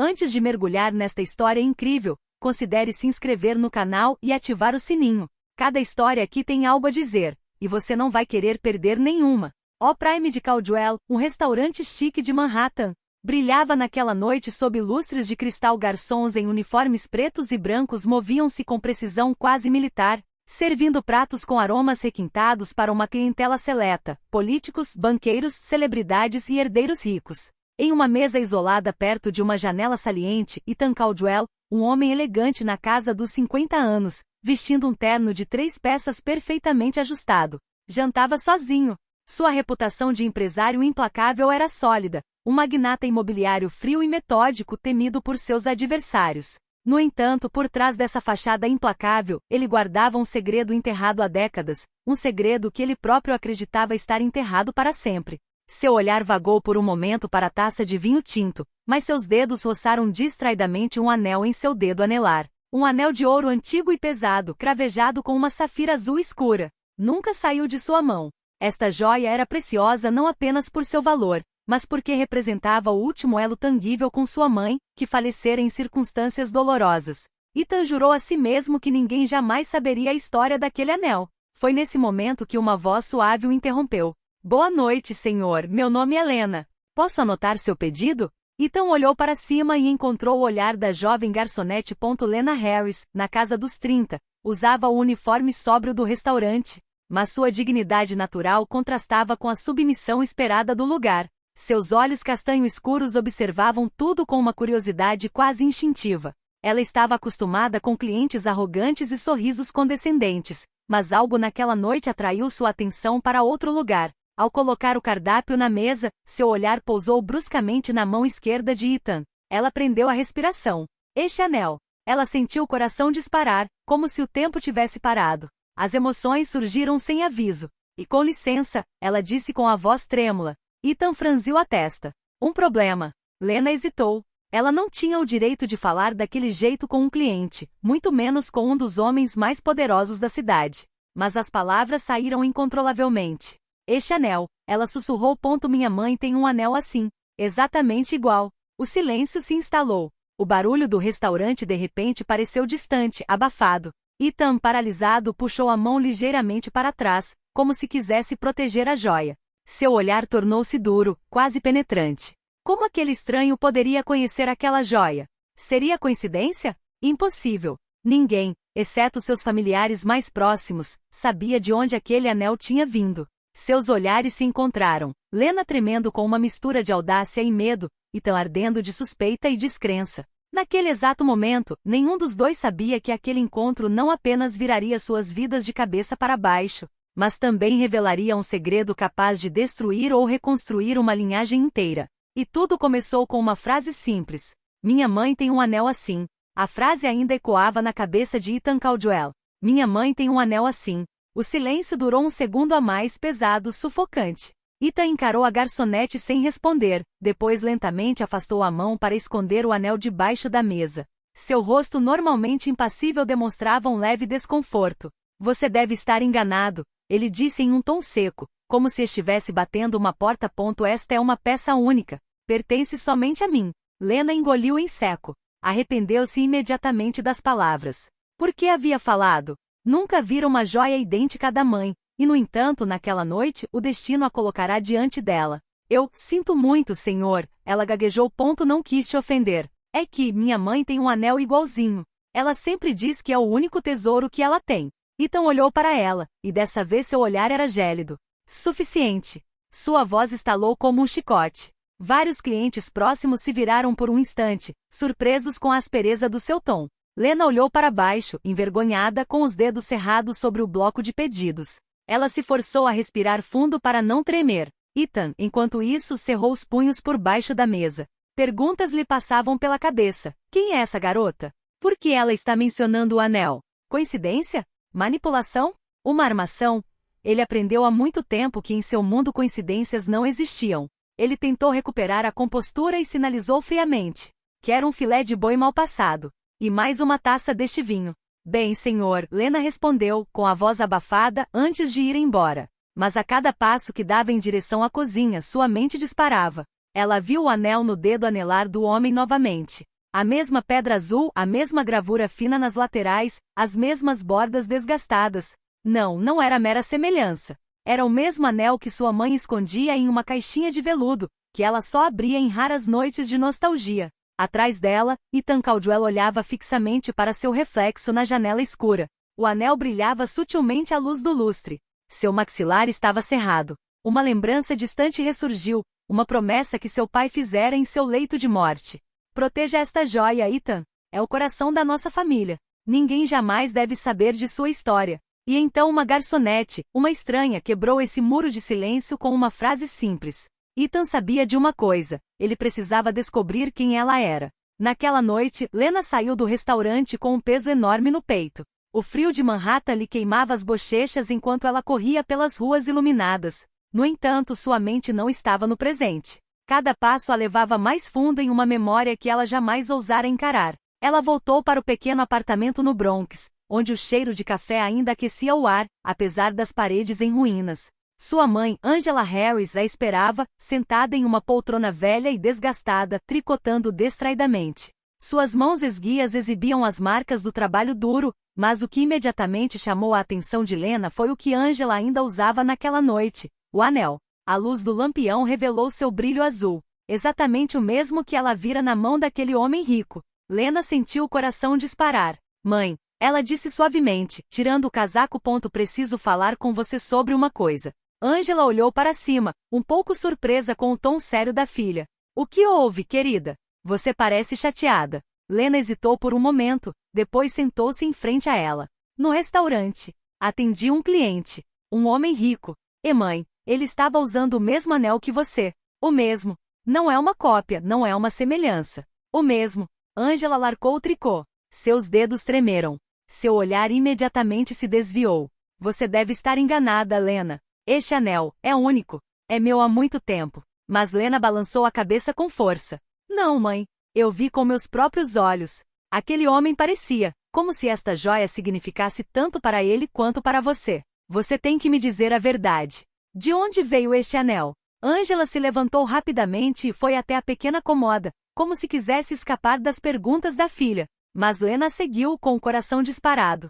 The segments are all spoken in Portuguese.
Antes de mergulhar nesta história incrível, considere se inscrever no canal e ativar o sininho. Cada história aqui tem algo a dizer, e você não vai querer perder nenhuma. O Prime de Caldwell, um restaurante chique de Manhattan, brilhava naquela noite sob lustres de cristal. Garçons em uniformes pretos e brancos moviam-se com precisão quase militar, servindo pratos com aromas requintados para uma clientela seleta, políticos, banqueiros, celebridades e herdeiros ricos. Em uma mesa isolada perto de uma janela saliente, Ethan Caldwell, um homem elegante na casa dos 50 anos, vestindo um terno de 3 peças perfeitamente ajustado, jantava sozinho. Sua reputação de empresário implacável era sólida, um magnata imobiliário frio e metódico temido por seus adversários. No entanto, por trás dessa fachada implacável, ele guardava um segredo enterrado há décadas, um segredo que ele próprio acreditava estar enterrado para sempre. Seu olhar vagou por um momento para a taça de vinho tinto, mas seus dedos roçaram distraidamente um anel em seu dedo anelar. Um anel de ouro antigo e pesado, cravejado com uma safira azul escura. Nunca saiu de sua mão. Esta joia era preciosa não apenas por seu valor, mas porque representava o último elo tangível com sua mãe, que falecera em circunstâncias dolorosas. Ethan jurou a si mesmo que ninguém jamais saberia a história daquele anel. Foi nesse momento que uma voz suave o interrompeu. Boa noite, senhor. Meu nome é Lena. Posso anotar seu pedido? Ethan olhou para cima e encontrou o olhar da jovem garçonete. Lena Harris, na casa dos 30, usava o uniforme sóbrio do restaurante, mas sua dignidade natural contrastava com a submissão esperada do lugar. Seus olhos castanho escuros observavam tudo com uma curiosidade quase instintiva. Ela estava acostumada com clientes arrogantes e sorrisos condescendentes, mas algo naquela noite atraiu sua atenção para outro lugar. Ao colocar o cardápio na mesa, seu olhar pousou bruscamente na mão esquerda de Ethan. Ela prendeu a respiração. Este anel. Ela sentiu o coração disparar, como se o tempo tivesse parado. As emoções surgiram sem aviso. E com licença, ela disse com a voz trêmula. Ethan franziu a testa. Um problema. Lena hesitou. Ela não tinha o direito de falar daquele jeito com um cliente, muito menos com um dos homens mais poderosos da cidade. Mas as palavras saíram incontrolavelmente. Este anel, ela sussurrou. Minha mãe tem um anel assim, exatamente igual. O silêncio se instalou. O barulho do restaurante de repente pareceu distante, abafado. Ethan, paralisado, puxou a mão ligeiramente para trás, como se quisesse proteger a joia. Seu olhar tornou-se duro, quase penetrante. Como aquele estranho poderia conhecer aquela joia? Seria coincidência? Impossível. Ninguém, exceto seus familiares mais próximos, sabia de onde aquele anel tinha vindo. Seus olhares se encontraram, Lena tremendo com uma mistura de audácia e medo, Ethan ardendo de suspeita e descrença. Naquele exato momento, nenhum dos dois sabia que aquele encontro não apenas viraria suas vidas de cabeça para baixo, mas também revelaria um segredo capaz de destruir ou reconstruir uma linhagem inteira. E tudo começou com uma frase simples. Minha mãe tem um anel assim. A frase ainda ecoava na cabeça de Ethan Caldwell. Minha mãe tem um anel assim. O silêncio durou um segundo a mais, pesado, sufocante. Ethan encarou a garçonete sem responder, depois lentamente afastou a mão para esconder o anel debaixo da mesa. Seu rosto normalmente impassível demonstrava um leve desconforto. Você deve estar enganado, ele disse em um tom seco, como se estivesse batendo uma porta. Esta é uma peça única. Pertence somente a mim. Lena engoliu em seco. Arrependeu-se imediatamente das palavras. Por que havia falado? Nunca vira uma joia idêntica à da mãe, e no entanto naquela noite o destino a colocará diante dela. Eu sinto muito, senhor, ela gaguejou. Não quis te ofender. É que minha mãe tem um anel igualzinho. Ela sempre diz que é o único tesouro que ela tem. Ethan olhou para ela, e dessa vez seu olhar era gélido. Suficiente. Sua voz estalou como um chicote. Vários clientes próximos se viraram por um instante, surpresos com a aspereza do seu tom. Lena olhou para baixo, envergonhada, com os dedos cerrados sobre o bloco de pedidos. Ela se forçou a respirar fundo para não tremer. Ethan, enquanto isso, cerrou os punhos por baixo da mesa. Perguntas lhe passavam pela cabeça. Quem é essa garota? Por que ela está mencionando o anel? Coincidência? Manipulação? Uma armação? Ele aprendeu há muito tempo que em seu mundo coincidências não existiam. Ele tentou recuperar a compostura e sinalizou friamente. Quero um filé de boi mal passado. E mais uma taça deste vinho. Bem, senhor, Lena respondeu, com a voz abafada, antes de ir embora. Mas a cada passo que dava em direção à cozinha, sua mente disparava. Ela viu o anel no dedo anelar do homem novamente. A mesma pedra azul, a mesma gravura fina nas laterais, as mesmas bordas desgastadas. Não era mera semelhança. Era o mesmo anel que sua mãe escondia em uma caixinha de veludo, que ela só abria em raras noites de nostalgia. Atrás dela, Ethan Caldwell olhava fixamente para seu reflexo na janela escura. O anel brilhava sutilmente à luz do lustre. Seu maxilar estava cerrado. Uma lembrança distante ressurgiu, uma promessa que seu pai fizera em seu leito de morte. Proteja esta joia, Ethan. É o coração da nossa família. Ninguém jamais deve saber de sua história. E então uma garçonete, uma estranha, quebrou esse muro de silêncio com uma frase simples. Ethan sabia de uma coisa: ele precisava descobrir quem ela era. Naquela noite, Lena saiu do restaurante com um peso enorme no peito. O frio de Manhattan lhe queimava as bochechas enquanto ela corria pelas ruas iluminadas. No entanto, sua mente não estava no presente. Cada passo a levava mais fundo em uma memória que ela jamais ousara encarar. Ela voltou para o pequeno apartamento no Bronx, onde o cheiro de café ainda aquecia o ar, apesar das paredes em ruínas. Sua mãe, Angela Harris, a esperava, sentada em uma poltrona velha e desgastada, tricotando distraidamente. Suas mãos esguias exibiam as marcas do trabalho duro, mas o que imediatamente chamou a atenção de Lena foi o que Angela ainda usava naquela noite: o anel. A luz do lampião revelou seu brilho azul, exatamente o mesmo que ela vira na mão daquele homem rico. Lena sentiu o coração disparar. Mãe, ela disse suavemente, tirando o casaco. Preciso falar com você sobre uma coisa. Angela olhou para cima, um pouco surpresa com o tom sério da filha. O que houve, querida? Você parece chateada. Lena hesitou por um momento, depois sentou-se em frente a ela. No restaurante. Atendi um cliente. Um homem rico. E mãe, ele estava usando o mesmo anel que você. O mesmo. Não é uma cópia, não é uma semelhança. O mesmo. Angela largou o tricô. Seus dedos tremeram. Seu olhar imediatamente se desviou. Você deve estar enganada, Lena. Este anel é único. É meu há muito tempo. Mas Lena balançou a cabeça com força. Não, mãe. Eu vi com meus próprios olhos. Aquele homem parecia, como se esta joia significasse tanto para ele quanto para você. Você tem que me dizer a verdade. De onde veio este anel? Angela se levantou rapidamente e foi até a pequena cômoda, como se quisesse escapar das perguntas da filha. Mas Lena seguiu com o coração disparado.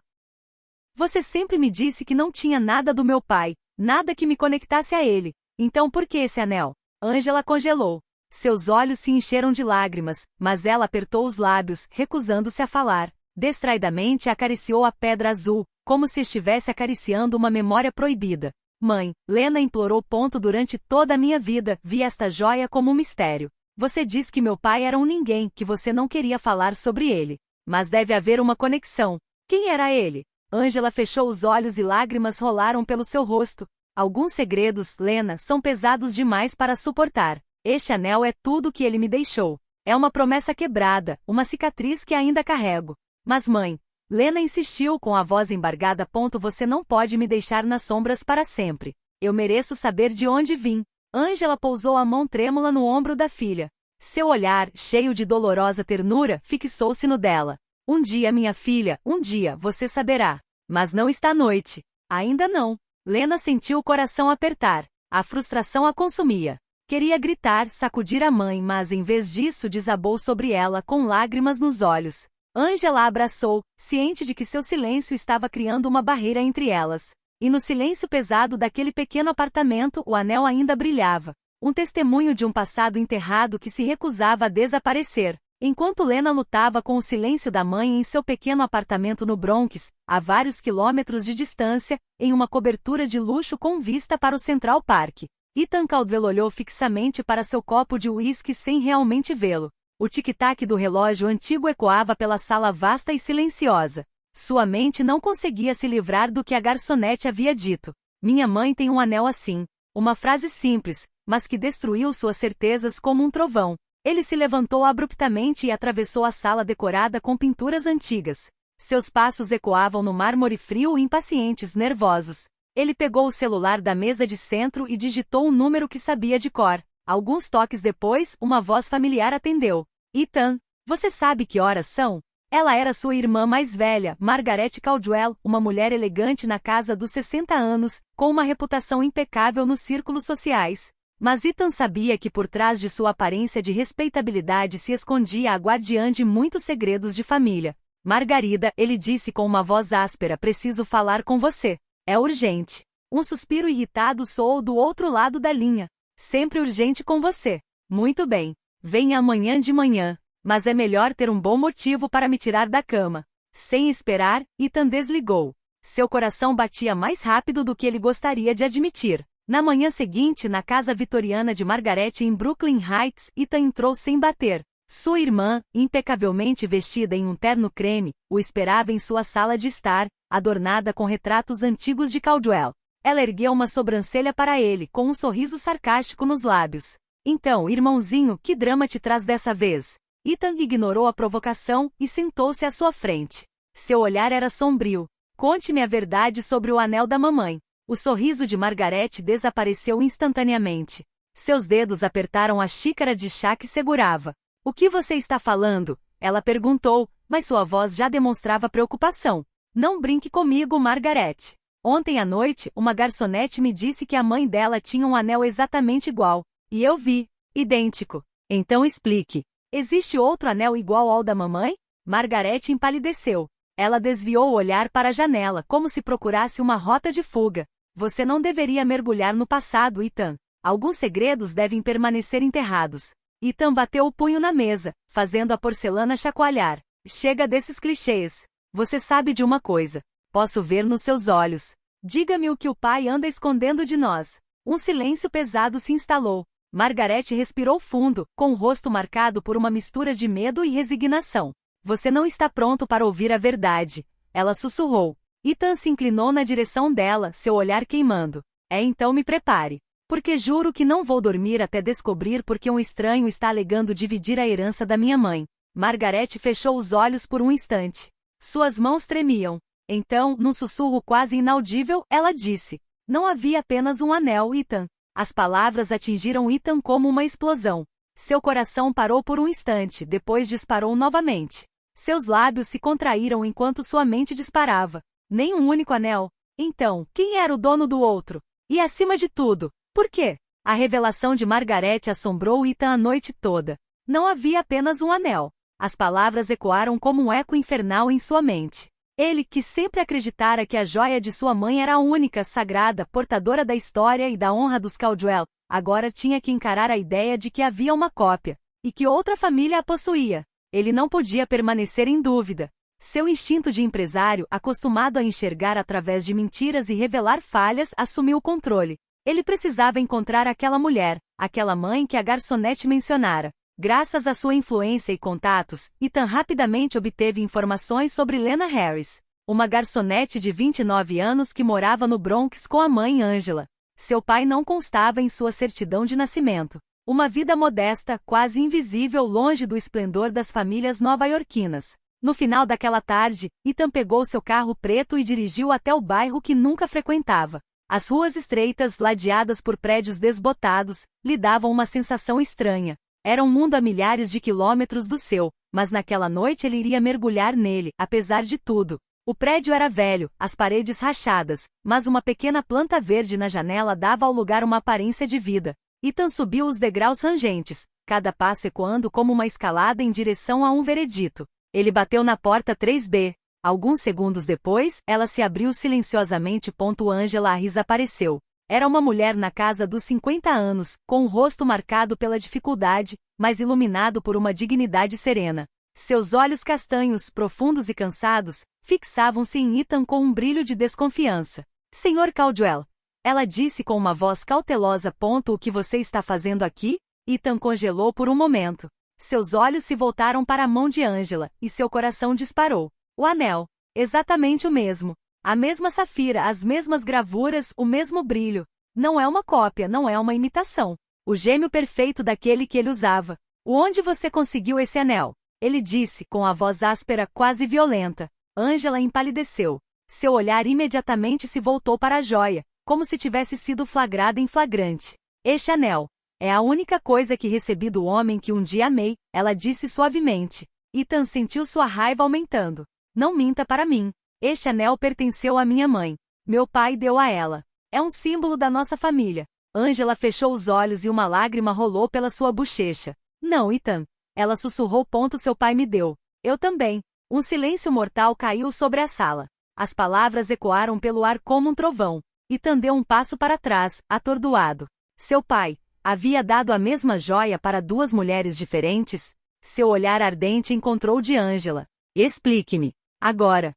Você sempre me disse que não tinha nada do meu pai, nada que me conectasse a ele. Então por que esse anel? Angela congelou. Seus olhos se encheram de lágrimas, mas ela apertou os lábios, recusando-se a falar. Distraidamente acariciou a pedra azul, como se estivesse acariciando uma memória proibida. Mãe, Lena implorou. Durante toda a minha vida, vi esta joia como um mistério. Você diz que meu pai era um ninguém, que você não queria falar sobre ele. Mas deve haver uma conexão. Quem era ele? Angela fechou os olhos e lágrimas rolaram pelo seu rosto. Alguns segredos, Lena, são pesados demais para suportar. Este anel é tudo que ele me deixou. É uma promessa quebrada, uma cicatriz que ainda carrego. Mas mãe, Lena insistiu com a voz embargada. Você não pode me deixar nas sombras para sempre. Eu mereço saber de onde vim. Angela pousou a mão trêmula no ombro da filha. Seu olhar, cheio de dolorosa ternura, fixou-se no dela. Um dia, minha filha, um dia, você saberá. Mas não está à noite. Ainda não. Lena sentiu o coração apertar. A frustração a consumia. Queria gritar, sacudir a mãe, mas em vez disso desabou sobre ela com lágrimas nos olhos. Angela a abraçou, ciente de que seu silêncio estava criando uma barreira entre elas. E no silêncio pesado daquele pequeno apartamento, o anel ainda brilhava. Um testemunho de um passado enterrado que se recusava a desaparecer. Enquanto Lena lutava com o silêncio da mãe em seu pequeno apartamento no Bronx, a vários quilômetros de distância, em uma cobertura de luxo com vista para o Central Park, Ethan Caldwell olhou fixamente para seu copo de uísque sem realmente vê-lo. O tic-tac do relógio antigo ecoava pela sala vasta e silenciosa. Sua mente não conseguia se livrar do que a garçonete havia dito. Minha mãe tem um anel assim. Uma frase simples, mas que destruiu suas certezas como um trovão. Ele se levantou abruptamente e atravessou a sala decorada com pinturas antigas. Seus passos ecoavam no mármore frio, impacientes, nervosos. Ele pegou o celular da mesa de centro e digitou um número que sabia de cor. Alguns toques depois, uma voz familiar atendeu. Ethan, você sabe que horas são? Ela era sua irmã mais velha, Margaret Caldwell, uma mulher elegante na casa dos 60 anos, com uma reputação impecável nos círculos sociais. Mas Ethan sabia que por trás de sua aparência de respeitabilidade se escondia a guardiã de muitos segredos de família. Margarida, ele disse com uma voz áspera, preciso falar com você. É urgente. Um suspiro irritado soou do outro lado da linha. Sempre urgente com você. Muito bem. Venha amanhã de manhã. Mas é melhor ter um bom motivo para me tirar da cama. Sem esperar, Ethan desligou. Seu coração batia mais rápido do que ele gostaria de admitir. Na manhã seguinte, na casa vitoriana de Margaret em Brooklyn Heights, Ethan entrou sem bater. Sua irmã, impecavelmente vestida em um terno creme, o esperava em sua sala de estar, adornada com retratos antigos de Caldwell. Ela ergueu uma sobrancelha para ele, com um sorriso sarcástico nos lábios. Então, irmãozinho, que drama te traz dessa vez? Ethan ignorou a provocação e sentou-se à sua frente. Seu olhar era sombrio. Conte-me a verdade sobre o anel da mamãe. O sorriso de Margaret desapareceu instantaneamente. Seus dedos apertaram a xícara de chá que segurava. O que você está falando? Ela perguntou, mas sua voz já demonstrava preocupação. Não brinque comigo, Margaret. Ontem à noite, uma garçonete me disse que a mãe dela tinha um anel exatamente igual. E eu vi. Idêntico. Então explique. Existe outro anel igual ao da mamãe? Margaret empalideceu. Ela desviou o olhar para a janela, como se procurasse uma rota de fuga. Você não deveria mergulhar no passado, Ethan. Alguns segredos devem permanecer enterrados. Ethan bateu o punho na mesa, fazendo a porcelana chacoalhar. Chega desses clichês. Você sabe de uma coisa. Posso ver nos seus olhos. Diga-me o que o pai anda escondendo de nós. Um silêncio pesado se instalou. Margaret respirou fundo, com o rosto marcado por uma mistura de medo e resignação. Você não está pronto para ouvir a verdade. Ela sussurrou. Ethan se inclinou na direção dela, seu olhar queimando. Então me prepare. Porque juro que não vou dormir até descobrir porque um estranho está alegando dividir a herança da minha mãe. Margaret fechou os olhos por um instante. Suas mãos tremiam. Então, num sussurro quase inaudível, ela disse. Não havia apenas um anel, Ethan. As palavras atingiram Ethan como uma explosão. Seu coração parou por um instante, depois disparou novamente. Seus lábios se contraíram enquanto sua mente disparava. Nem um único anel. Então, quem era o dono do outro? E acima de tudo, por quê? A revelação de Margaret assombrou Ethan a noite toda. Não havia apenas um anel. As palavras ecoaram como um eco infernal em sua mente. Ele, que sempre acreditara que a joia de sua mãe era a única, sagrada, portadora da história e da honra dos Caldwell, agora tinha que encarar a ideia de que havia uma cópia, e que outra família a possuía. Ele não podia permanecer em dúvida. Seu instinto de empresário, acostumado a enxergar através de mentiras e revelar falhas, assumiu o controle. Ele precisava encontrar aquela mulher, aquela mãe que a garçonete mencionara. Graças à sua influência e contatos, Ethan rapidamente obteve informações sobre Lena Harris, uma garçonete de 29 anos que morava no Bronx com a mãe Angela. Seu pai não constava em sua certidão de nascimento. Uma vida modesta, quase invisível longe do esplendor das famílias nova-iorquinas. No final daquela tarde, Ethan pegou seu carro preto e dirigiu até o bairro que nunca frequentava. As ruas estreitas, ladeadas por prédios desbotados, lhe davam uma sensação estranha. Era um mundo a milhares de quilômetros do seu, mas naquela noite ele iria mergulhar nele, apesar de tudo. O prédio era velho, as paredes rachadas, mas uma pequena planta verde na janela dava ao lugar uma aparência de vida. Ethan subiu os degraus rangentes, cada passo ecoando como uma escalada em direção a um veredito. Ele bateu na porta 3B. Alguns segundos depois, ela se abriu silenciosamente. Angela Harris apareceu. Era uma mulher na casa dos 50 anos, com o rosto marcado pela dificuldade, mas iluminado por uma dignidade serena. Seus olhos castanhos, profundos e cansados, fixavam-se em Ethan com um brilho de desconfiança. Sr. Caldwell. Ela disse com uma voz cautelosa. O que você está fazendo aqui? Ethan congelou por um momento. Seus olhos se voltaram para a mão de Angela, e seu coração disparou. O anel. Exatamente o mesmo. A mesma safira, as mesmas gravuras, o mesmo brilho. Não é uma cópia, não é uma imitação. O gêmeo perfeito daquele que ele usava. Onde você conseguiu esse anel? Ele disse, com a voz áspera, quase violenta. Angela empalideceu. Seu olhar imediatamente se voltou para a joia, como se tivesse sido flagrada em flagrante. Este anel. É a única coisa que recebi do homem que um dia amei, ela disse suavemente. Ethan sentiu sua raiva aumentando. Não minta para mim. Este anel pertenceu à minha mãe. Meu pai deu a ela. É um símbolo da nossa família. Angela fechou os olhos e uma lágrima rolou pela sua bochecha. Não, Ethan. Ela sussurrou. Seu pai me deu. Eu também. Um silêncio mortal caiu sobre a sala. As palavras ecoaram pelo ar como um trovão. Ethan deu um passo para trás, atordoado. Seu pai havia dado a mesma joia para duas mulheres diferentes? Seu olhar ardente encontrou o de Angela. Explique-me. Agora.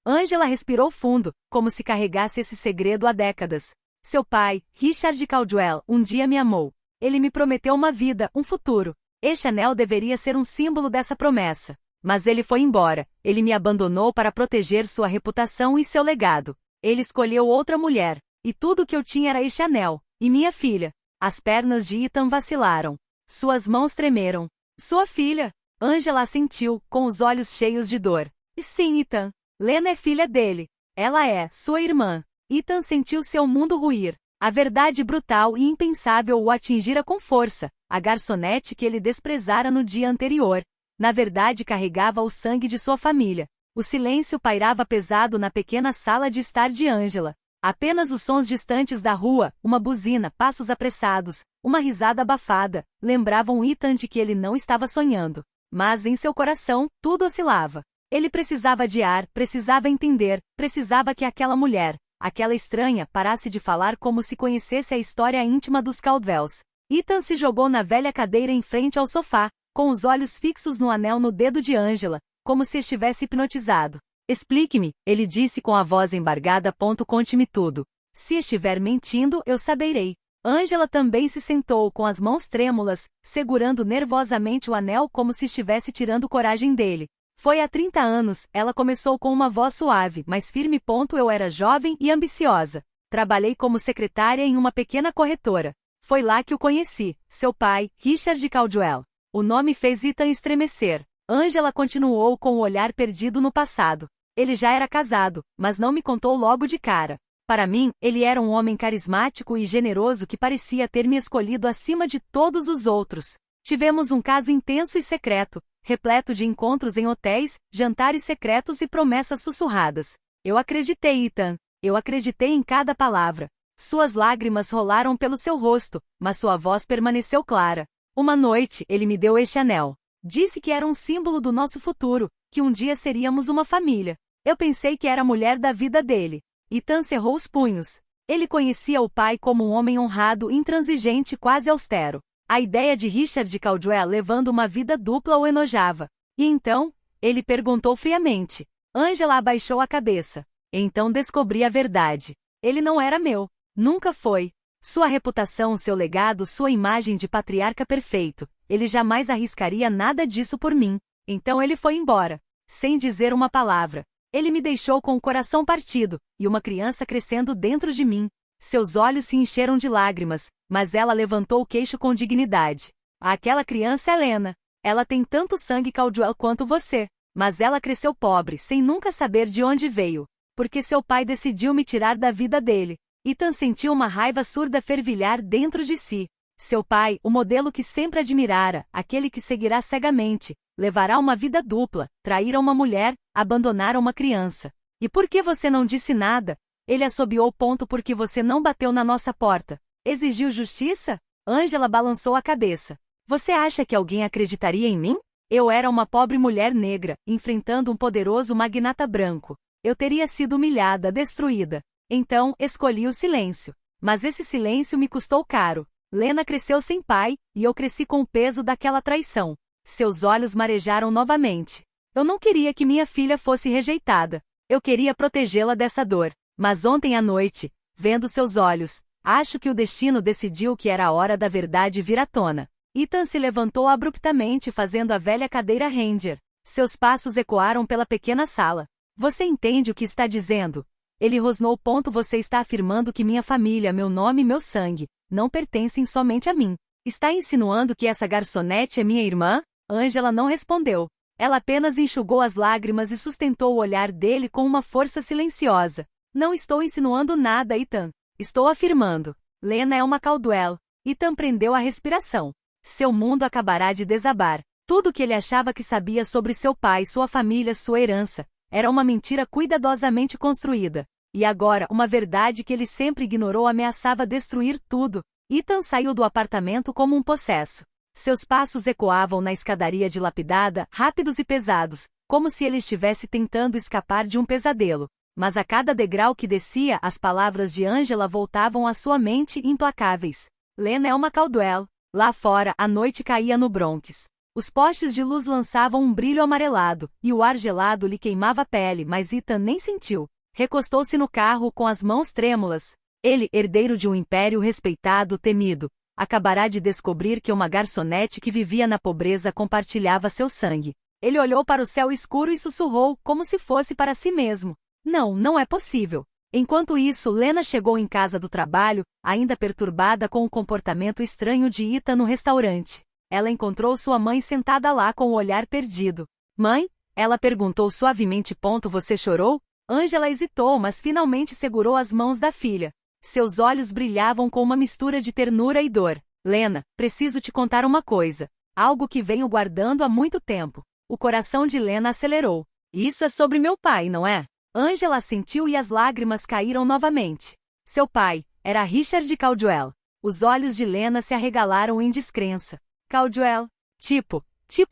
Angela respirou fundo, como se carregasse esse segredo há décadas. Seu pai, Richard Caldwell, um dia me amou. Ele me prometeu uma vida, um futuro. Este anel deveria ser um símbolo dessa promessa. Mas ele foi embora. Ele me abandonou para proteger sua reputação e seu legado. Ele escolheu outra mulher. E tudo o que eu tinha era este anel. E minha filha. As pernas de Ethan vacilaram. Suas mãos tremeram. Sua filha? Angela assentiu, com os olhos cheios de dor. E sim, Ethan. Lena é filha dele. Ela é sua irmã. Ethan sentiu seu mundo ruir. A verdade brutal e impensável o atingira com força. A garçonete que ele desprezara no dia anterior. Na verdade carregava o sangue de sua família. O silêncio pairava pesado na pequena sala de estar de Angela. Apenas os sons distantes da rua, uma buzina, passos apressados, uma risada abafada, lembravam Ethan de que ele não estava sonhando. Mas em seu coração, tudo oscilava. Ele precisava adiar, precisava entender, precisava que aquela mulher, aquela estranha, parasse de falar como se conhecesse a história íntima dos Caldwells. Ethan se jogou na velha cadeira em frente ao sofá, com os olhos fixos no anel no dedo de Angela, como se estivesse hipnotizado. Explique-me, ele disse com a voz embargada. Conte-me tudo. Se estiver mentindo, eu saberei. Angela também se sentou com as mãos trêmulas, segurando nervosamente o anel como se estivesse tirando coragem dele. Foi há 30 anos, ela começou com uma voz suave, mas firme. Eu era jovem e ambiciosa. Trabalhei como secretária em uma pequena corretora. Foi lá que o conheci, seu pai, Richard Caldwell. O nome fez Ethan estremecer. Angela continuou com o olhar perdido no passado. Ele já era casado, mas não me contou logo de cara. Para mim, ele era um homem carismático e generoso que parecia ter me escolhido acima de todos os outros. Tivemos um caso intenso e secreto, repleto de encontros em hotéis, jantares secretos e promessas sussurradas. Eu acreditei, Ethan. Eu acreditei em cada palavra. Suas lágrimas rolaram pelo seu rosto, mas sua voz permaneceu clara. Uma noite, ele me deu este anel. Disse que era um símbolo do nosso futuro, que um dia seríamos uma família. Eu pensei que era a mulher da vida dele. Ethan cerrou os punhos. Ele conhecia o pai como um homem honrado, intransigente, quase austero. A ideia de Richard Caldwell levando uma vida dupla o enojava. E então? Ele perguntou friamente. Angela abaixou a cabeça. Então descobri a verdade. Ele não era meu. Nunca foi. Sua reputação, seu legado, sua imagem de patriarca perfeito. Ele jamais arriscaria nada disso por mim. Então ele foi embora. Sem dizer uma palavra. Ele me deixou com o coração partido, e uma criança crescendo dentro de mim. Seus olhos se encheram de lágrimas, mas ela levantou o queixo com dignidade. Aquela criança é Lena. Ela tem tanto sangue Caldwell quanto você. Mas ela cresceu pobre, sem nunca saber de onde veio. Porque seu pai decidiu me tirar da vida dele. Ethan sentiu uma raiva surda fervilhar dentro de si. Seu pai, o modelo que sempre admirara, aquele que seguirá cegamente, levará uma vida dupla, trairá uma mulher, abandonará uma criança. E por que você não disse nada? Ele assobiou. Porque você não bateu na nossa porta. Exigiu justiça? Angela balançou a cabeça. Você acha que alguém acreditaria em mim? Eu era uma pobre mulher negra, enfrentando um poderoso magnata branco. Eu teria sido humilhada, destruída. Então, escolhi o silêncio. Mas esse silêncio me custou caro. Lena cresceu sem pai, e eu cresci com o peso daquela traição. Seus olhos marejaram novamente. Eu não queria que minha filha fosse rejeitada. Eu queria protegê-la dessa dor. Mas ontem à noite, vendo seus olhos, acho que o destino decidiu que era a hora da verdade vir à tona. Ethan se levantou abruptamente fazendo a velha cadeira render. Seus passos ecoaram pela pequena sala. Você entende o que está dizendo? Ele rosnou. Você está afirmando que minha família, meu nome e meu sangue, não pertencem somente a mim. Está insinuando que essa garçonete é minha irmã? Angela não respondeu. Ela apenas enxugou as lágrimas e sustentou o olhar dele com uma força silenciosa. Não estou insinuando nada, Ethan. Estou afirmando. Lena é uma Caldwell. Ethan prendeu a respiração. Seu mundo acabará de desabar. Tudo o que ele achava que sabia sobre seu pai, sua família, sua herança, era uma mentira cuidadosamente construída. E agora, uma verdade que ele sempre ignorou ameaçava destruir tudo. Ethan saiu do apartamento como um possesso. Seus passos ecoavam na escadaria dilapidada, rápidos e pesados, como se ele estivesse tentando escapar de um pesadelo. Mas a cada degrau que descia, as palavras de Angela voltavam à sua mente implacáveis. Lena é uma Caldwell. Lá fora, a noite caía no Bronx. Os postes de luz lançavam um brilho amarelado, e o ar gelado lhe queimava a pele, mas Ethan nem sentiu. Recostou-se no carro com as mãos trêmulas. Ele, herdeiro de um império respeitado, temido, acabará de descobrir que uma garçonete que vivia na pobreza compartilhava seu sangue. Ele olhou para o céu escuro e sussurrou, como se fosse para si mesmo. Não, não é possível. Enquanto isso, Lena chegou em casa do trabalho, ainda perturbada com o comportamento estranho de Ethan no restaurante. Ela encontrou sua mãe sentada lá com o olhar perdido. Mãe? Ela perguntou suavemente. Você chorou? Angela hesitou, mas finalmente segurou as mãos da filha. Seus olhos brilhavam com uma mistura de ternura e dor. Lena, preciso te contar uma coisa. Algo que venho guardando há muito tempo. O coração de Lena acelerou. Isso é sobre meu pai, não é? Angela assentiu e as lágrimas caíram novamente. Seu pai era Richard Caldwell. Os olhos de Lena se arregalaram em descrença. Caldwell? Tipo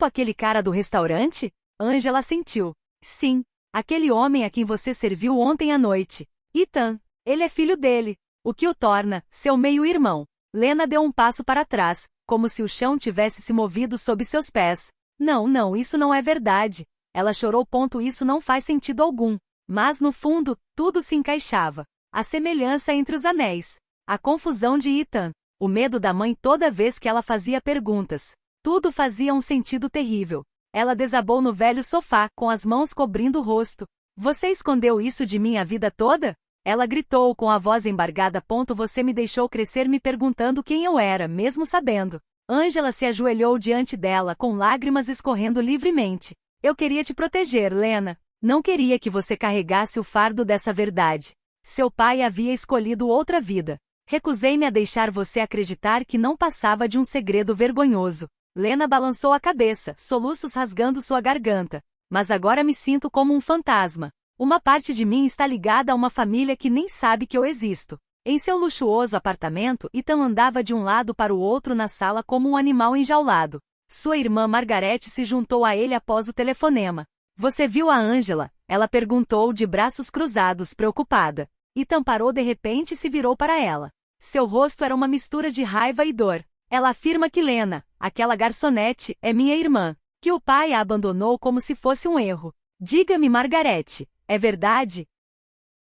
aquele cara do restaurante? Angela assentiu. Sim, aquele homem a quem você serviu ontem à noite. Ethan, ele é filho dele, o que o torna seu meio-irmão. Lena deu um passo para trás, como se o chão tivesse se movido sob seus pés. Não, isso não é verdade. Ela chorou. Isso não faz sentido algum. Mas no fundo, tudo se encaixava. A semelhança entre os anéis. A confusão de Ethan. O medo da mãe toda vez que ela fazia perguntas. Tudo fazia um sentido terrível. Ela desabou no velho sofá, com as mãos cobrindo o rosto. Você escondeu isso de mim a vida toda? Ela gritou com a voz embargada. Você me deixou crescer me perguntando quem eu era, mesmo sabendo. Angela se ajoelhou diante dela, com lágrimas escorrendo livremente. Eu queria te proteger, Lena. Não queria que você carregasse o fardo dessa verdade. Seu pai havia escolhido outra vida. Recusei-me a deixar você acreditar que não passava de um segredo vergonhoso. Lena balançou a cabeça, soluços rasgando sua garganta. Mas agora me sinto como um fantasma. Uma parte de mim está ligada a uma família que nem sabe que eu existo. Em seu luxuoso apartamento, Ethan andava de um lado para o outro na sala como um animal enjaulado. Sua irmã Margaret se juntou a ele após o telefonema. Você viu a Angela? Ela perguntou de braços cruzados, preocupada. Ethan parou de repente e se virou para ela. Seu rosto era uma mistura de raiva e dor. Ela afirma que Lena, aquela garçonete, é minha irmã. Que o pai a abandonou como se fosse um erro. Diga-me, Margaret, é verdade?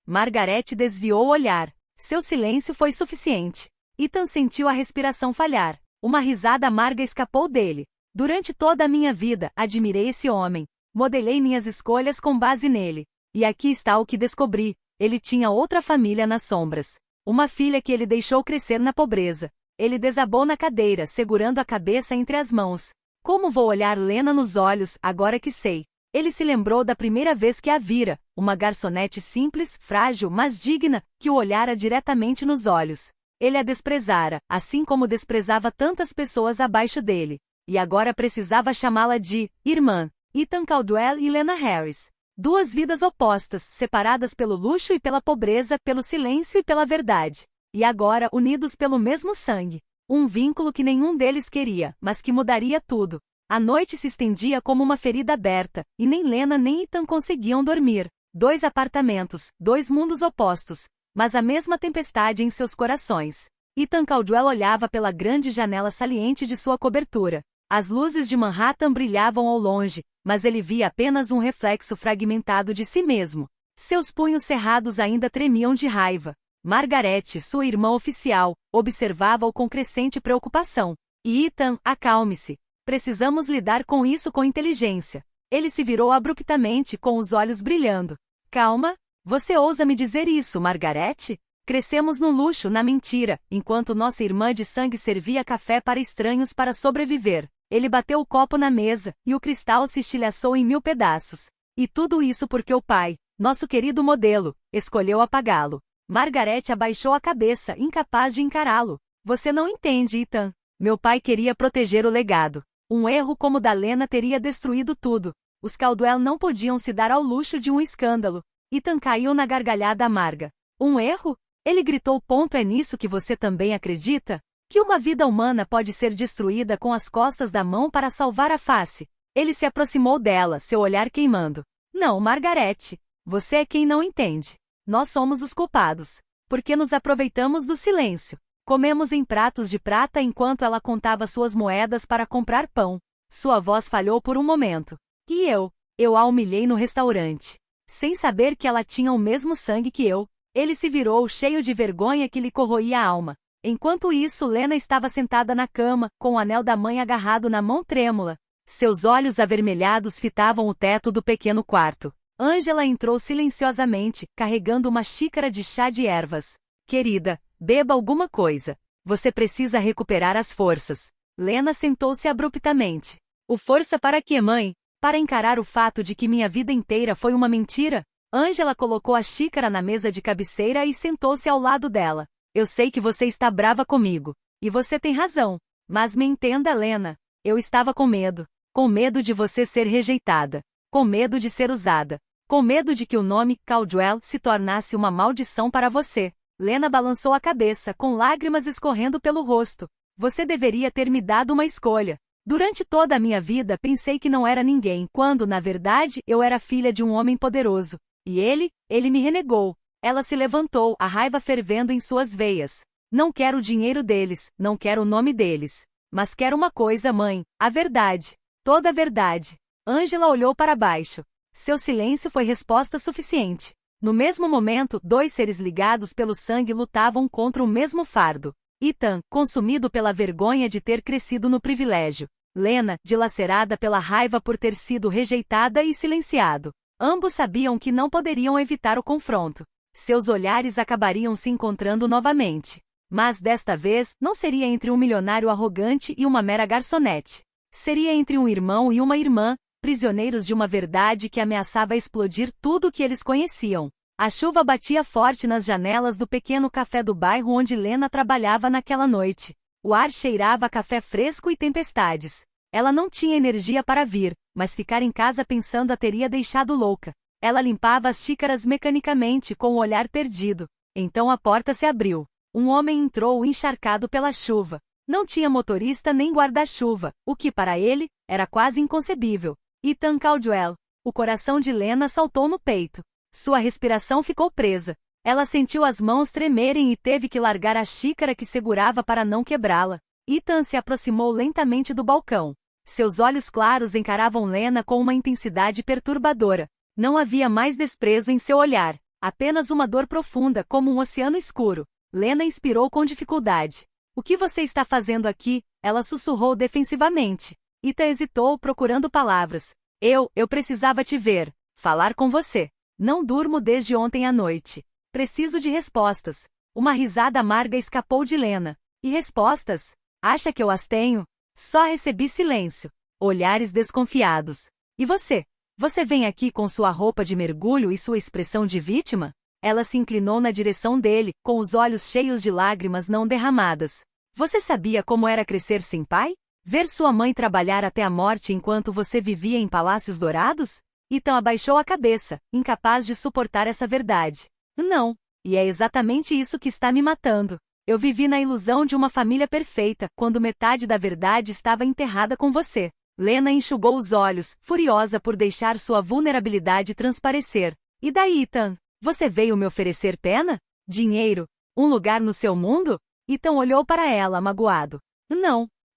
Margaret desviou o olhar. Seu silêncio foi suficiente. Ethan sentiu a respiração falhar. Uma risada amarga escapou dele. Durante toda a minha vida, admirei esse homem. Modelei minhas escolhas com base nele. E aqui está o que descobri. Ele tinha outra família nas sombras. Uma filha que ele deixou crescer na pobreza. Ele desabou na cadeira, segurando a cabeça entre as mãos. Como vou olhar Lena nos olhos, agora que sei? Ele se lembrou da primeira vez que a vira, uma garçonete simples, frágil, mas digna, que o olhara diretamente nos olhos. Ele a desprezara, assim como desprezava tantas pessoas abaixo dele. E agora precisava chamá-la de irmã. Ethan Caldwell e Lena Harris. Duas vidas opostas, separadas pelo luxo e pela pobreza, pelo silêncio e pela verdade. E agora, unidos pelo mesmo sangue. Um vínculo que nenhum deles queria, mas que mudaria tudo. A noite se estendia como uma ferida aberta, e nem Lena nem Ethan conseguiam dormir. 2 apartamentos, 2 mundos opostos, mas a mesma tempestade em seus corações. Ethan Caldwell olhava pela grande janela saliente de sua cobertura. As luzes de Manhattan brilhavam ao longe, mas ele via apenas um reflexo fragmentado de si mesmo. Seus punhos cerrados ainda tremiam de raiva. Margaret, sua irmã oficial, observava-o com crescente preocupação. E Ethan, acalme-se. Precisamos lidar com isso com inteligência. Ele se virou abruptamente com os olhos brilhando. Calma? Você ousa me dizer isso, Margaret? Crescemos no luxo, na mentira, enquanto nossa irmã de sangue servia café para estranhos para sobreviver. Ele bateu o copo na mesa, e o cristal se estilhaçou em 1000 pedaços. E tudo isso porque o pai, nosso querido modelo, escolheu apagá-lo. Margaret abaixou a cabeça, incapaz de encará-lo. Você não entende, Ethan. Meu pai queria proteger o legado. Um erro como o da Lena teria destruído tudo. Os Caldwell não podiam se dar ao luxo de um escândalo. Ethan caiu na gargalhada amarga. Um erro? Ele gritou. É nisso que você também acredita? Que uma vida humana pode ser destruída com as costas da mão para salvar a face? Ele se aproximou dela, seu olhar queimando. Não, Margarete. Você é quem não entende. Nós somos os culpados. Porque nos aproveitamos do silêncio. Comemos em pratos de prata enquanto ela contava suas moedas para comprar pão. Sua voz falhou por um momento. E eu a humilhei no restaurante. Sem saber que ela tinha o mesmo sangue que eu. Ele se virou, cheio de vergonha que lhe corroía a alma. Enquanto isso, Lena estava sentada na cama, com o anel da mãe agarrado na mão trêmula. Seus olhos avermelhados fitavam o teto do pequeno quarto. Angela entrou silenciosamente, carregando uma xícara de chá de ervas. Querida, beba alguma coisa. Você precisa recuperar as forças. Lena sentou-se abruptamente. O força para quê, mãe? Para encarar o fato de que minha vida inteira foi uma mentira? Angela colocou a xícara na mesa de cabeceira e sentou-se ao lado dela. Eu sei que você está brava comigo. E você tem razão. Mas me entenda, Lena. Eu estava com medo. Com medo de você ser rejeitada. Com medo de ser usada. Com medo de que o nome Caldwell se tornasse uma maldição para você. Lena balançou a cabeça, com lágrimas escorrendo pelo rosto. Você deveria ter me dado uma escolha. Durante toda a minha vida pensei que não era ninguém, quando, na verdade, eu era filha de um homem poderoso. E ele me renegou. Ela se levantou, a raiva fervendo em suas veias. Não quero o dinheiro deles, não quero o nome deles. Mas quero uma coisa, mãe, a verdade. Toda a verdade. Angela olhou para baixo. Seu silêncio foi resposta suficiente. No mesmo momento, dois seres ligados pelo sangue lutavam contra o mesmo fardo. Ethan, consumido pela vergonha de ter crescido no privilégio. Lena, dilacerada pela raiva por ter sido rejeitada e silenciado. Ambos sabiam que não poderiam evitar o confronto. Seus olhares acabariam se encontrando novamente. Mas desta vez, não seria entre um milionário arrogante e uma mera garçonete. Seria entre um irmão e uma irmã, prisioneiros de uma verdade que ameaçava explodir tudo o que eles conheciam. A chuva batia forte nas janelas do pequeno café do bairro onde Lena trabalhava naquela noite. O ar cheirava a café fresco e tempestades. Ela não tinha energia para vir, mas ficar em casa pensando a teria deixado louca. Ela limpava as xícaras mecanicamente com o olhar perdido. Então a porta se abriu. Um homem entrou encharcado pela chuva. Não tinha motorista nem guarda-chuva, o que para ele era quase inconcebível. Ethan Caldwell. O coração de Lena saltou no peito. Sua respiração ficou presa. Ela sentiu as mãos tremerem e teve que largar a xícara que segurava para não quebrá-la. Ethan se aproximou lentamente do balcão. Seus olhos claros encaravam Lena com uma intensidade perturbadora. Não havia mais desprezo em seu olhar, apenas uma dor profunda como um oceano escuro. Lena inspirou com dificuldade. O que você está fazendo aqui? Ela sussurrou defensivamente. Ethan hesitou, procurando palavras. Eu precisava te ver, falar com você. Não durmo desde ontem à noite. Preciso de respostas. Uma risada amarga escapou de Lena. E respostas? Acha que eu as tenho? Só recebi silêncio. Olhares desconfiados. E você? Você vem aqui com sua roupa de mergulho e sua expressão de vítima? Ela se inclinou na direção dele, com os olhos cheios de lágrimas não derramadas. Você sabia como era crescer sem pai? Ver sua mãe trabalhar até a morte enquanto você vivia em palácios dourados? Ethan abaixou a cabeça, incapaz de suportar essa verdade. Não. E é exatamente isso que está me matando. Eu vivi na ilusão de uma família perfeita, quando metade da verdade estava enterrada com você. Lena enxugou os olhos, furiosa por deixar sua vulnerabilidade transparecer. E daí, Ethan? Você veio me oferecer pena? Dinheiro? Um lugar no seu mundo? Ethan olhou para ela, magoado.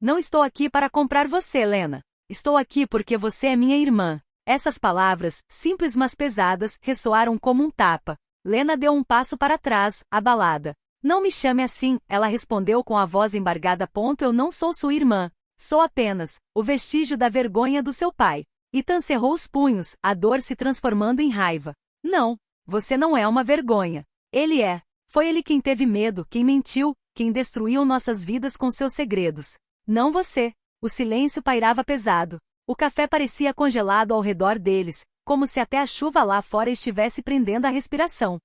Não estou aqui para comprar você, Lena. Estou aqui porque você é minha irmã. Essas palavras, simples mas pesadas, ressoaram como um tapa. Lena deu um passo para trás, abalada. Não me chame assim, ela respondeu com a voz embargada. Eu não sou sua irmã. Sou apenas o vestígio da vergonha do seu pai. Ethan cerrou os punhos, a dor se transformando em raiva. Não, você não é uma vergonha. Ele é. Foi ele quem teve medo, quem mentiu, quem destruiu nossas vidas com seus segredos. Não você. O silêncio pairava pesado. O café parecia congelado ao redor deles, como se até a chuva lá fora estivesse prendendo a respiração.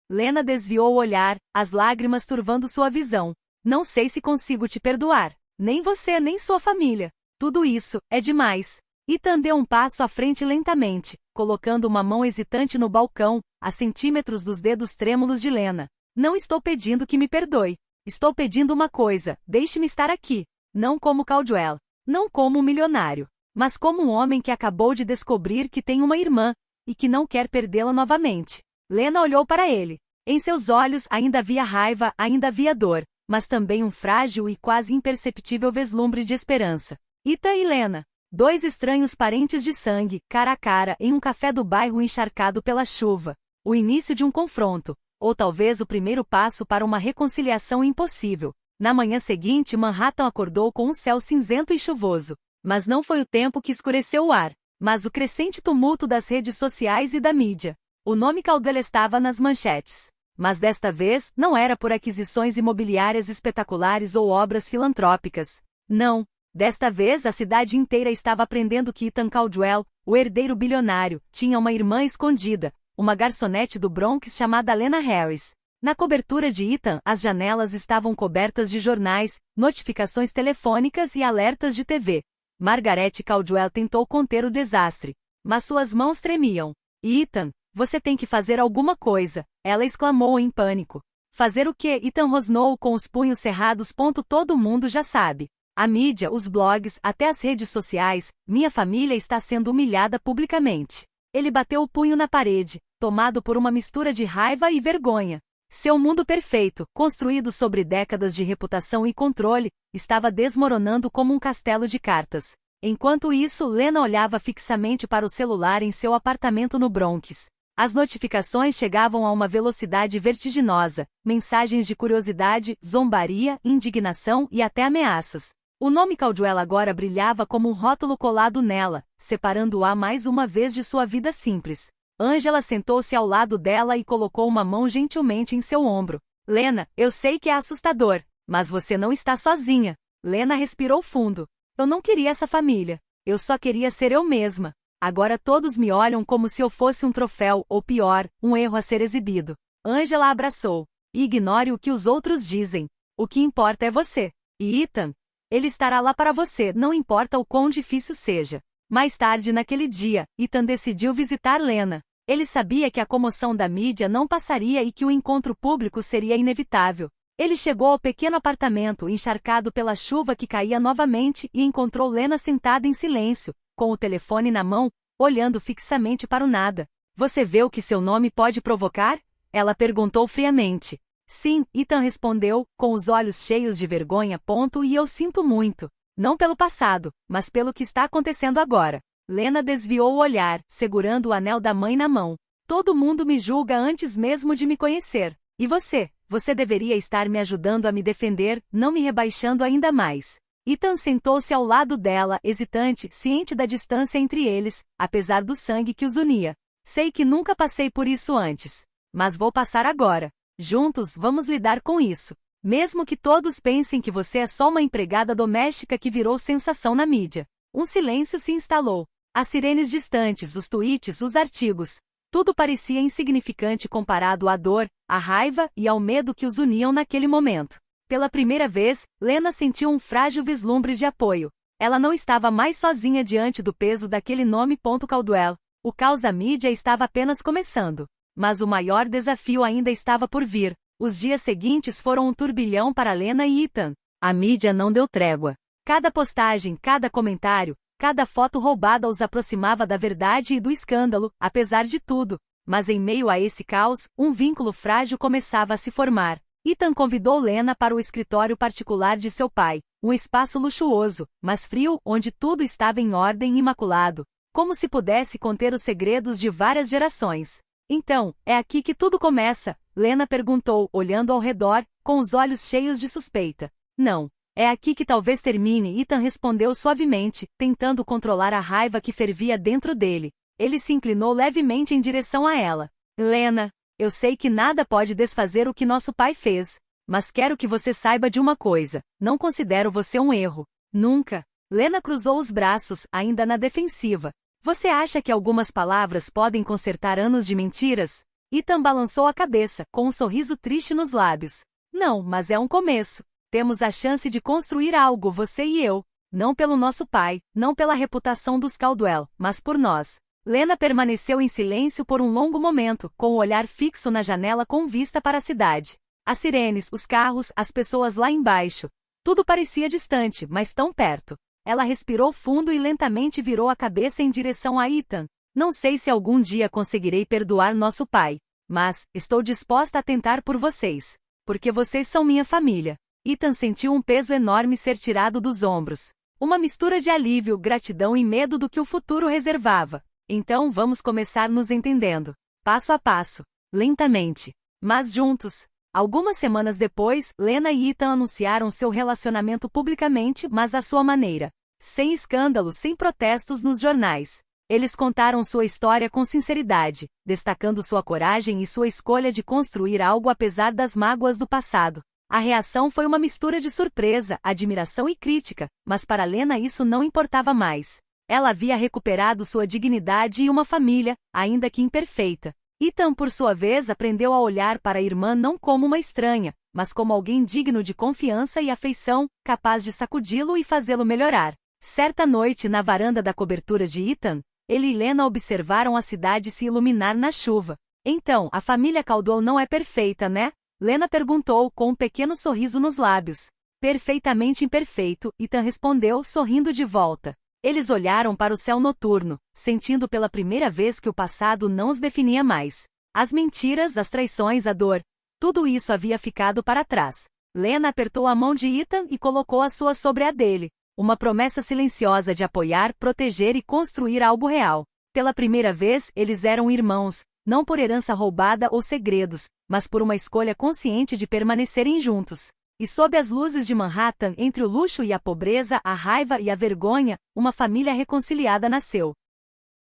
Lena desviou o olhar, as lágrimas turvando sua visão. Não sei se consigo te perdoar. Nem você, nem sua família. Tudo isso é demais. Ethan deu um passo à frente lentamente, colocando uma mão hesitante no balcão, a centímetros dos dedos trêmulos de Lena. Não estou pedindo que me perdoe. Estou pedindo uma coisa, deixe-me estar aqui. Não como Caldwell. Não como um milionário. Mas como um homem que acabou de descobrir que tem uma irmã, e que não quer perdê-la novamente. Lena olhou para ele. Em seus olhos ainda havia raiva, ainda havia dor, mas também um frágil e quase imperceptível vislumbre de esperança. Ethan e Lena. Dois estranhos parentes de sangue, cara a cara, em um café do bairro encharcado pela chuva. O início de um confronto, ou talvez o primeiro passo para uma reconciliação impossível. Na manhã seguinte, Manhattan acordou com um céu cinzento e chuvoso. Mas não foi o tempo que escureceu o ar, mas o crescente tumulto das redes sociais e da mídia. O nome Caldwell estava nas manchetes. Mas desta vez, não era por aquisições imobiliárias espetaculares ou obras filantrópicas. Não. Desta vez, a cidade inteira estava aprendendo que Ethan Caldwell, o herdeiro bilionário, tinha uma irmã escondida, uma garçonete do Bronx chamada Lena Harris. Na cobertura de Ethan, as janelas estavam cobertas de jornais, notificações telefônicas e alertas de TV. Margaret Caldwell tentou conter o desastre, mas suas mãos tremiam. Ethan, você tem que fazer alguma coisa, ela exclamou em pânico. Fazer o quê? Ethan rosnou com os punhos cerrados. Todo mundo já sabe. A mídia, os blogs, até as redes sociais, minha família está sendo humilhada publicamente. Ele bateu o punho na parede, tomado por uma mistura de raiva e vergonha. Seu mundo perfeito, construído sobre décadas de reputação e controle, estava desmoronando como um castelo de cartas. Enquanto isso, Lena olhava fixamente para o celular em seu apartamento no Bronx. As notificações chegavam a uma velocidade vertiginosa, mensagens de curiosidade, zombaria, indignação e até ameaças. O nome Caldwell agora brilhava como um rótulo colado nela, separando-a mais uma vez de sua vida simples. Angela sentou-se ao lado dela e colocou uma mão gentilmente em seu ombro. Lena, eu sei que é assustador, mas você não está sozinha. Lena respirou fundo. Eu não queria essa família. Eu só queria ser eu mesma. Agora todos me olham como se eu fosse um troféu, ou pior, um erro a ser exibido. Angela a abraçou. Ignore o que os outros dizem. O que importa é você. E Ethan? Ele estará lá para você, não importa o quão difícil seja. Mais tarde naquele dia, Ethan decidiu visitar Lena. Ele sabia que a comoção da mídia não passaria e que o encontro público seria inevitável. Ele chegou ao pequeno apartamento encharcado pela chuva que caía novamente e encontrou Lena sentada em silêncio, com o telefone na mão, olhando fixamente para o nada. Você vê o que seu nome pode provocar? Ela perguntou friamente. Sim, Ethan respondeu, com os olhos cheios de vergonha. E eu sinto muito. Não pelo passado, mas pelo que está acontecendo agora. Lena desviou o olhar, segurando o anel da mãe na mão. Todo mundo me julga antes mesmo de me conhecer. E você? Você deveria estar me ajudando a me defender, não me rebaixando ainda mais. Ethan sentou-se ao lado dela, hesitante, ciente da distância entre eles, apesar do sangue que os unia. Sei que nunca passei por isso antes. Mas vou passar agora. Juntos, vamos lidar com isso. Mesmo que todos pensem que você é só uma empregada doméstica que virou sensação na mídia. Um silêncio se instalou. As sirenes distantes, os tweets, os artigos. Tudo parecia insignificante comparado à dor, à raiva e ao medo que os uniam naquele momento. Pela primeira vez, Lena sentiu um frágil vislumbre de apoio. Ela não estava mais sozinha diante do peso daquele nome. Caldwell. O caos da mídia estava apenas começando. Mas o maior desafio ainda estava por vir. Os dias seguintes foram um turbilhão para Lena e Ethan. A mídia não deu trégua. Cada postagem, cada comentário, cada foto roubada os aproximava da verdade e do escândalo, apesar de tudo. Mas em meio a esse caos, um vínculo frágil começava a se formar. Ethan convidou Lena para o escritório particular de seu pai, um espaço luxuoso, mas frio, onde tudo estava em ordem e imaculado, como se pudesse conter os segredos de várias gerações. Então, é aqui que tudo começa? Lena perguntou, olhando ao redor, com os olhos cheios de suspeita. Não. É aqui que talvez termine. Ethan respondeu suavemente, tentando controlar a raiva que fervia dentro dele. Ele se inclinou levemente em direção a ela. Lena, eu sei que nada pode desfazer o que nosso pai fez. Mas quero que você saiba de uma coisa. Não considero você um erro. Nunca. Lena cruzou os braços, ainda na defensiva. Você acha que algumas palavras podem consertar anos de mentiras? Ethan balançou a cabeça, com um sorriso triste nos lábios. Não, mas é um começo. Temos a chance de construir algo, você e eu. Não pelo nosso pai, não pela reputação dos Caldwell, mas por nós. Lena permaneceu em silêncio por um longo momento, com o olhar fixo na janela com vista para a cidade. As sirenes, os carros, as pessoas lá embaixo. Tudo parecia distante, mas tão perto. Ela respirou fundo e lentamente virou a cabeça em direção a Ethan. Não sei se algum dia conseguirei perdoar nosso pai, mas estou disposta a tentar por vocês, porque vocês são minha família. Ethan sentiu um peso enorme ser tirado dos ombros. Uma mistura de alívio, gratidão e medo do que o futuro reservava. Então vamos começar nos entendendo. Passo a passo. Lentamente. Mas juntos. Algumas semanas depois, Lena e Ethan anunciaram seu relacionamento publicamente, mas à sua maneira. Sem escândalos, sem protestos nos jornais. Eles contaram sua história com sinceridade, destacando sua coragem e sua escolha de construir algo apesar das mágoas do passado. A reação foi uma mistura de surpresa, admiração e crítica, mas para Lena isso não importava mais. Ela havia recuperado sua dignidade e uma família, ainda que imperfeita. Ethan, por sua vez, aprendeu a olhar para a irmã não como uma estranha, mas como alguém digno de confiança e afeição, capaz de sacudi-lo e fazê-lo melhorar. Certa noite, na varanda da cobertura de Ethan, ele e Lena observaram a cidade se iluminar na chuva. Então, a família Caldwell não é perfeita, né? Lena perguntou com um pequeno sorriso nos lábios. Perfeitamente imperfeito, Ethan respondeu, sorrindo de volta. Eles olharam para o céu noturno, sentindo pela primeira vez que o passado não os definia mais. As mentiras, as traições, a dor. Tudo isso havia ficado para trás. Lena apertou a mão de Ethan e colocou a sua sobre a dele. Uma promessa silenciosa de apoiar, proteger e construir algo real. Pela primeira vez, eles eram irmãos, não por herança roubada ou segredos, mas por uma escolha consciente de permanecerem juntos. E sob as luzes de Manhattan, entre o luxo e a pobreza, a raiva e a vergonha, uma família reconciliada nasceu.